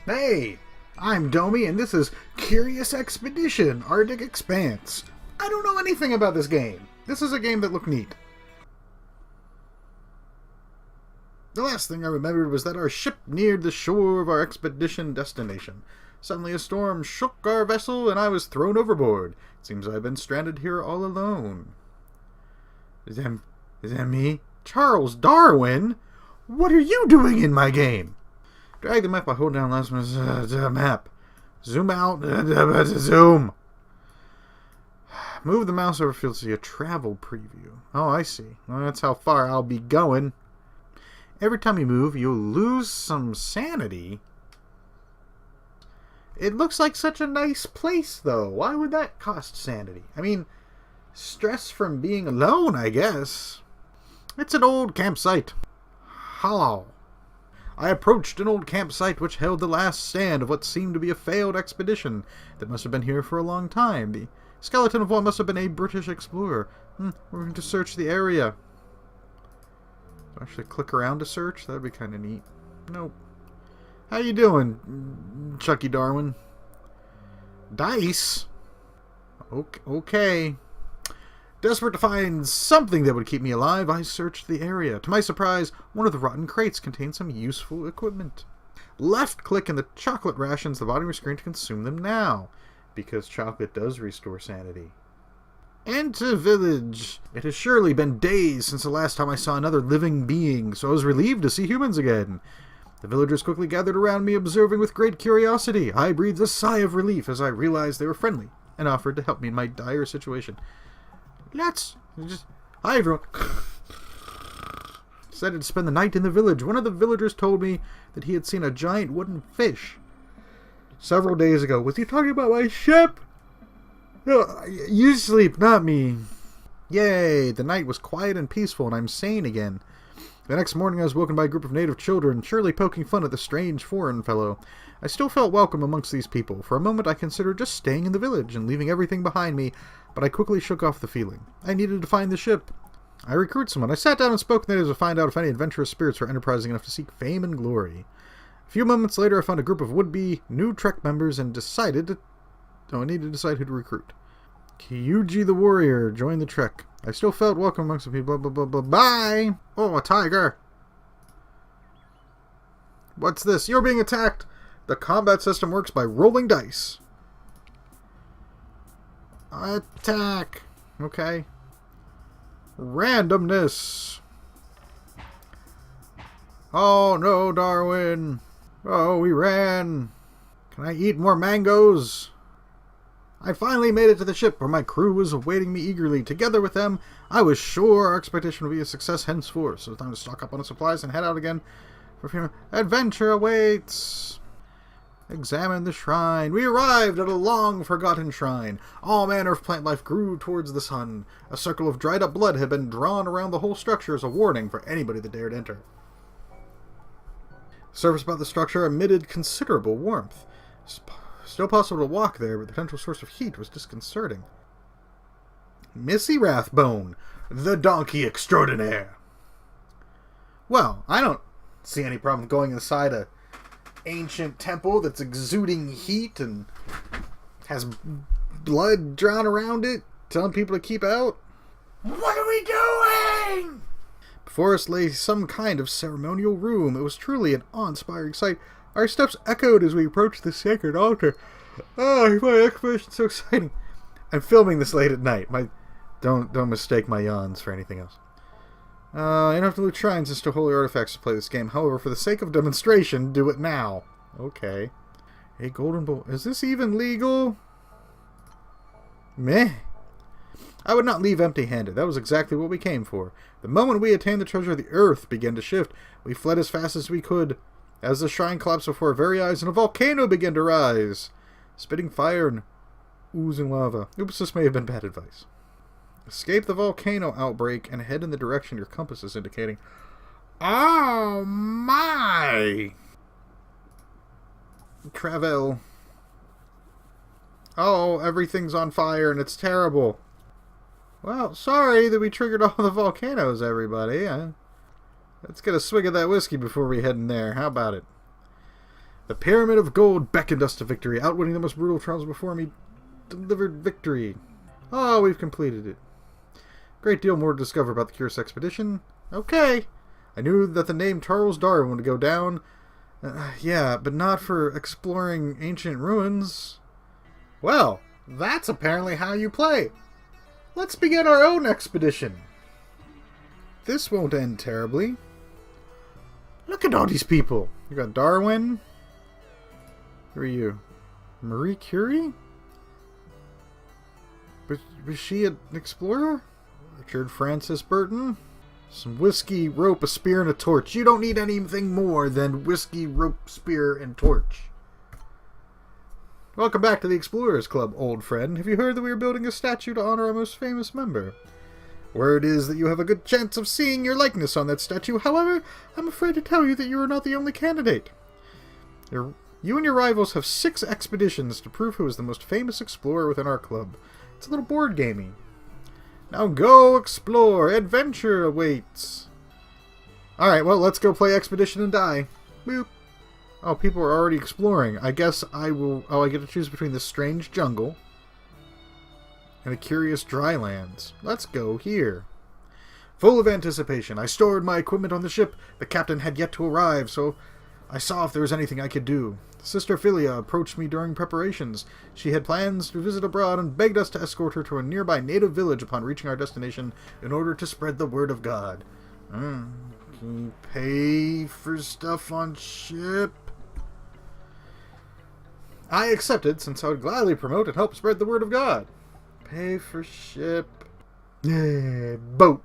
Hey, I'm Dohmy, and this is Curious Expedition, Arctic Expanse. I don't know anything about this game. This is a game that looked neat. The last thing I remembered was that our ship neared the shore of our expedition destination. Suddenly a storm shook our vessel, and I was thrown overboard. It seems I've been stranded here all alone. Is that me? Charles Darwin? What are you doing in my game? Drag the map by holding down last map. Zoom out. Zoom. Move the mouse over field to see a travel preview. Oh, I see. Well, that's how far I'll be going. Every time you move, you'll lose some sanity. It looks like such a nice place, though. Why would that cost sanity? I mean, stress from being alone, I guess. It's an old campsite. Hello. I approached an old campsite which held the last stand of what seemed to be a failed expedition that must have been here for a long time. The skeleton of what must have been a British explorer. We're going to search the area. Do I actually click around to search? That'd be kind of neat. Nope. How you doing, Chucky Darwin? Dice? Okay. Desperate to find something that would keep me alive, I searched the area. To my surprise, one of the rotten crates contained some useful equipment. Left-click in the chocolate rations at the bottom of your screen to consume them now, because chocolate does restore sanity. Enter village. It has surely been days since the last time I saw another living being, so I was relieved to see humans again. The villagers quickly gathered around me, observing with great curiosity. I breathed a sigh of relief as I realized they were friendly and offered to help me in my dire situation. Hi everyone. Decided to spend the night in the village. One of the villagers told me that he had seen a giant wooden fish several days ago. Was he talking about my ship? No, you sleep, not me. Yay, the night was quiet and peaceful, and I'm sane again. The next morning I was woken by a group of native children, surely poking fun at the strange foreign fellow. I still felt welcome amongst these people. For a moment I considered just staying in the village and leaving everything behind me, but I quickly shook off the feeling. I needed to find the ship. I recruited someone. I sat down and spoke to natives to find out if any adventurous spirits were enterprising enough to seek fame and glory. A few moments later I found a group of would-be new Trek members and decided to... I need to decide who to recruit. Kyuji the warrior joined the Trek. I still felt welcome amongst the people. Blah, blah, blah, blah. Bye! Oh, a tiger! What's this? You're being attacked! The combat system works by rolling dice. Attack! Okay. Randomness! Oh no, Darwin! Oh, we ran! Can I eat more mangoes? I finally made it to the ship where my crew was awaiting me eagerly. Together with them, I was sure our expedition would be a success henceforth. So it's time to stock up on the supplies and head out again for adventure awaits. Examine the shrine. We arrived at a long-forgotten shrine. All manner of plant life grew towards the sun. A circle of dried-up blood had been drawn around the whole structure as a warning for anybody that dared enter. The surface about the structure emitted considerable warmth. Still possible to walk there, but the potential source of heat was disconcerting. Missy Rathbone, the donkey extraordinaire. Well, I don't see any problem going inside a ancient temple that's exuding heat and has blood drawn around it, telling people to keep out. What are we doing? Before us lay some kind of ceremonial room. It was truly an awe-inspiring sight. Our steps echoed as we approached the sacred altar. Oh, my expedition's so exciting. I'm filming this late at night. Don't mistake my yawns for anything else. You don't have to loot shrines and store holy artifacts to play this game. However, for the sake of demonstration, do it now. Okay. A golden bowl. Is this even legal? Meh. I would not leave empty-handed. That was exactly what we came for. The moment we attained the treasure, the earth began to shift. We fled as fast as we could. As the shrine collapsed before our very eyes, and a volcano began to rise, spitting fire and oozing lava. Oops, this may have been bad advice. Escape the volcano outbreak and head in the direction your compass is indicating. Oh my! Travel. Oh, everything's on fire and it's terrible. Well, sorry that we triggered all the volcanoes, everybody. Let's get a swig of that whiskey before we head in there. How about it? The pyramid of gold beckoned us to victory. Outwitting the most brutal trials before me delivered victory. Oh, we've completed it. Great deal more to discover about the Curious Expedition. Okay. I knew that the name Charles Darwin would go down. Yeah, but not for exploring ancient ruins. Well, that's apparently how you play. Let's begin our own expedition. This won't end terribly. Look at all these people. You got Darwin. Who are you? Marie Curie? Was she an explorer? Richard Francis Burton? Some whiskey, rope, a spear, and a torch. You don't need anything more than whiskey, rope, spear, and torch. Welcome back to the Explorers Club, old friend. Have you heard that we are building a statue to honor our most famous member? Word is that you have a good chance of seeing your likeness on that statue. However, I'm afraid to tell you that you are not the only candidate. You and your rivals have 6 expeditions to prove who is the most famous explorer within our club. It's a little board gamey. Now go explore. Adventure awaits. Alright, well, let's go play Expedition and die. Boop. Oh, people are already exploring. I guess I will... Oh, I get to choose between this strange jungle and a curious dry lands. Let's go here. Full of anticipation, I stored my equipment on the ship. The captain had yet to arrive, so I saw if there was anything I could do. Sister Philia approached me during preparations. She had plans to visit abroad and begged us to escort her to a nearby native village upon reaching our destination in order to spread the word of God. Can you pay for stuff on ship? I accepted, since I would gladly promote and help spread the word of God. Pay for ship. Boat.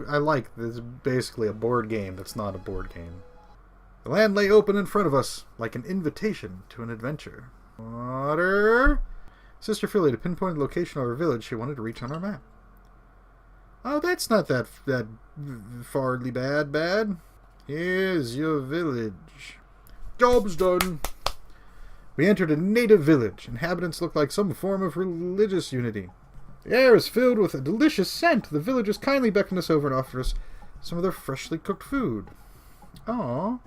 I like this. Is basically a board game that's not a board game. The land lay open in front of us, like an invitation to an adventure. Water. Sister Philly to pinpoint the location of our village she wanted to reach on our map. Oh, that's not that farly bad. Here's your village. Job's done. We entered a native village. Inhabitants looked like some form of religious unity. The air is filled with a delicious scent. The villagers kindly beckoned us over and offered us some of their freshly cooked food. Aww.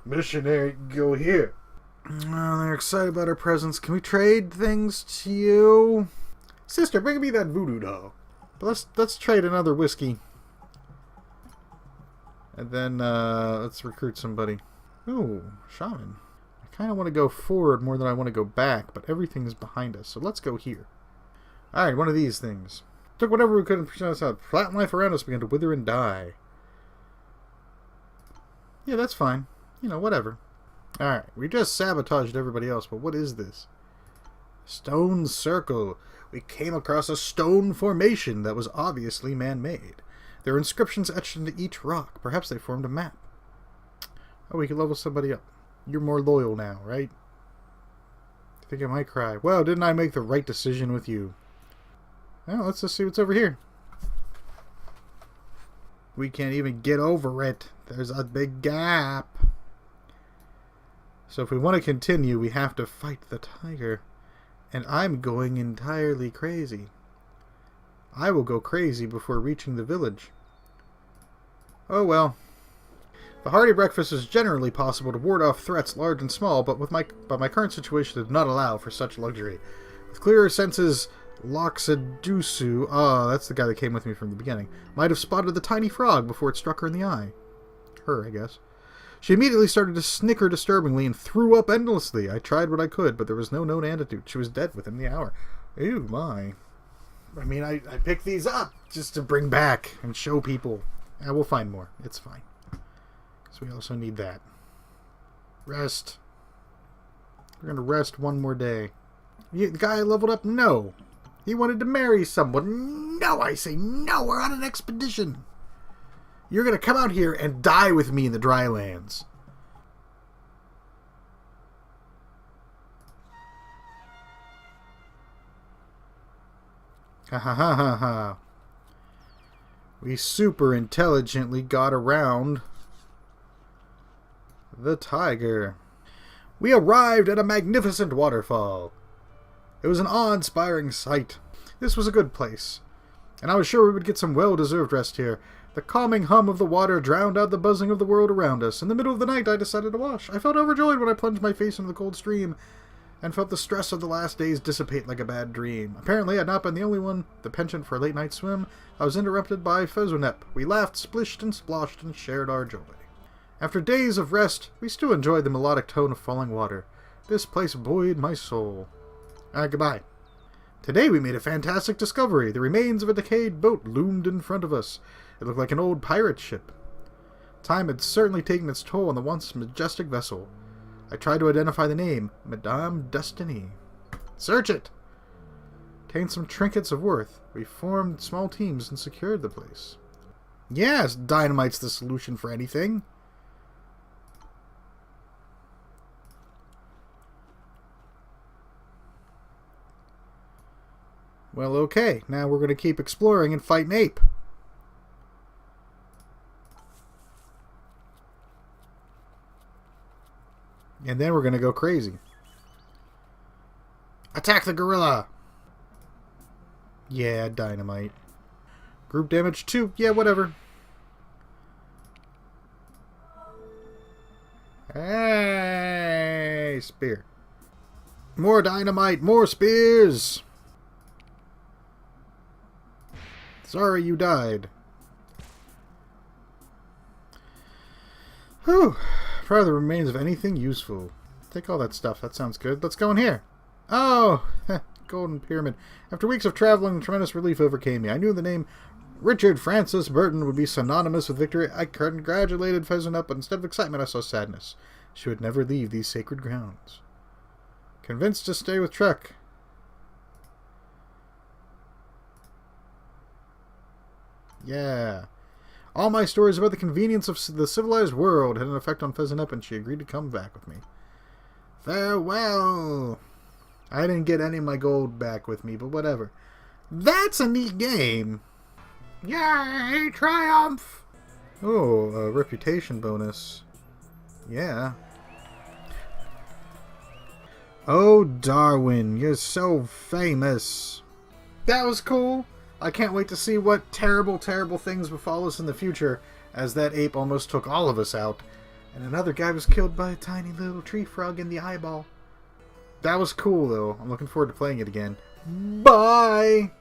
Missionary, go here. Oh, they're excited about our presence. Can we trade things to you? Sister, bring me that voodoo doll. But let's trade another whiskey. And then, let's recruit somebody. Ooh, shaman. I kind of want to go forward more than I want to go back, but everything's behind us, so let's go here. Alright, one of these things. Took whatever we could and present us out. Flat life around us began to wither and die. Yeah, that's fine. You know, whatever. Alright, we just sabotaged everybody else, but what is this? Stone circle. We came across a stone formation that was obviously man-made. There were inscriptions etched into each rock. Perhaps they formed a map. Oh, we could level somebody up. You're more loyal now, right? I think I might cry. Well, didn't I make the right decision with you? Well, let's just see what's over here. We can't even get over it. There's a big gap. So if we want to continue, we have to fight the tiger. And I'm going entirely crazy. I will go crazy before reaching the village. Oh well. The hearty breakfast is generally possible to ward off threats large and small, but my current situation did not allow for such luxury. With clearer senses, Loxadusu, that's the guy that came with me from the beginning, might have spotted the tiny frog before it struck her in the eye. Her, I guess. She immediately started to snicker disturbingly and threw up endlessly. I tried what I could, but there was no known antidote. She was dead within the hour. Ew, my. I mean, I picked these up just to bring back and show people. We'll find more. It's fine. So we also need that. Rest. We're going to rest one more day. The guy leveled up? No. He wanted to marry someone. No, I say no. We're on an expedition. You're going to come out here and die with me in the dry lands. Ha ha ha ha ha. We super intelligently got around the tiger. We arrived at a magnificent waterfall. It was an awe-inspiring sight. This was a good place, and I was sure we would get some well-deserved rest here. The calming hum of the water drowned out the buzzing of the world around us. In the middle of the night, I decided to wash. I felt overjoyed when I plunged my face into the cold stream and felt the stress of the last days dissipate like a bad dream. Apparently, I had not been the only one. The penchant for a late-night swim, I was interrupted by Fezunep. We laughed, splished, and splashed, and shared our joy. After days of rest, we still enjoyed the melodic tone of falling water. This place buoyed my soul. Goodbye. Today we made a fantastic discovery. The remains of a decayed boat loomed in front of us. It looked like an old pirate ship. Time had certainly taken its toll on the once majestic vessel. I tried to identify the name, Madame Destiny. Search it! Obtained some trinkets of worth. We formed small teams and secured the place. Yes, dynamite's the solution for anything. Well, okay. Now we're going to keep exploring and fight an ape. And then we're going to go crazy. Attack the gorilla! Yeah, dynamite. Group damage 2. Yeah, whatever. Hey, spear. More dynamite, more spears! Sorry you died. Whew. Probably the remains of anything useful. Take all that stuff. That sounds good. Let's go in here. Oh! Golden Pyramid. After weeks of traveling, tremendous relief overcame me. I knew the name Richard Francis Burton would be synonymous with victory. I congratulated Fezunep, but instead of excitement, I saw sadness. She would never leave these sacred grounds. Convinced to stay with Trek. Yeah. All my stories about the convenience of the civilized world had an effect on Fezunep, and she agreed to come back with me. Farewell! I didn't get any of my gold back with me, but whatever. That's a neat game! Yay! Triumph! Oh, a reputation bonus. Yeah. Oh, Darwin, you're so famous. That was cool. I can't wait to see what terrible, terrible things befall us in the future, as that ape almost took all of us out, and another guy was killed by a tiny little tree frog in the eyeball. That was cool, though. I'm looking forward to playing it again. Bye!